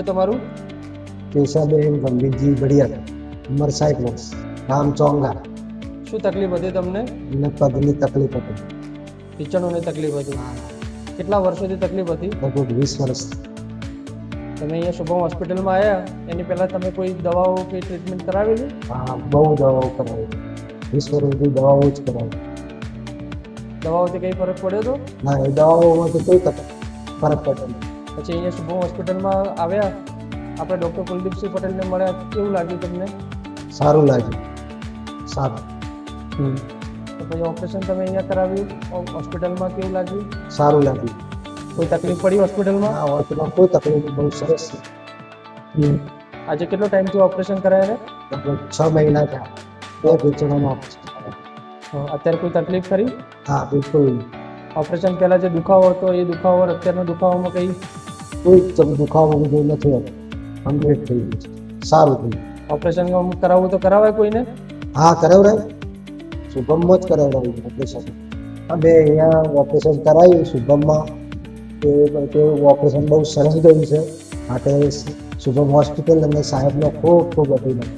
છે તમારું? કેશાબેન ગંભીરજી ઘડિયાળ, ઉંમર 60 વર્ષ, ગામ ચોંગા. શું તકલીફ હતી તમને? અને પગની તકલીફ હતી. ઢીંચણોની તકલીફ હતી. કેટલા વર્ષોથી તકલીફ હતી? લગભગ 20 વર્ષ. તમે અહીંયા શુભમ હોસ્પિટલમાં આવ્યા એની પહેલા તમે કોઈ દવાઓ કે ટ્રીટમેન્ટ કરાવેલી? હા, બહુ દવાઓ કરાવી. 20 વર્ષથી દવાઓ જ કરાવી. દવાઓથી કંઈ ફરક પડ્યો હતો? ના, એ દવાઓમાં તો કોઈ ફરક પડતો નહીં. પછી અહીંયા શુભમ હોસ્પિટલમાં આવ્યા, આપણે ડૉક્ટર કુલદીપસિંહ પટેલને મળ્યા, કેવું લાગ્યું તમને? સારું લાગ્યું. સારું. તો પછી ઓપરેશન તમે અહીંયા કરાવ્યું, હોસ્પિટલમાં કેવું લાગ્યું? સારું લાગ્યું. કોઈ તકલીફ પડી હોસ્પિટલમાં? આ હોસ્પિટલમાં કોઈ તકલીફ નહીં, બહુ સરસ છે. આજે કેટલો ટાઈમથી ઓપરેશન કરાયા? લગભગ 6 મહિના થયા. બે ઢીંચણોમાં અત્યારે કોઈ તકલીફ ખરી? હા, બિલકુલ. ઓપરેશન પહેલાં જે દુખાવો હતો એ દુખાવો અત્યારના દુખાવામાં કંઈ? કોઈ દુખાવો બધું નથી હોતો. કમ્પ્લીટ થઈ ગયું છે. સારું થયું. ઓપરેશન કરાવવું તો કરાવાય કોઈને? હા, કરાવરાય. શુભમમાં જ કરાવરાયું ઓપરેશન. અમે અહીંયા ઓપરેશન કરાવ્યું શુભમમાં. તે ઓપરેશન બહુ સરસ ગયું છે. માટે શુભમ હોસ્પિટલ અને સાહેબનો ખૂબ ખૂબ અભિનંદન.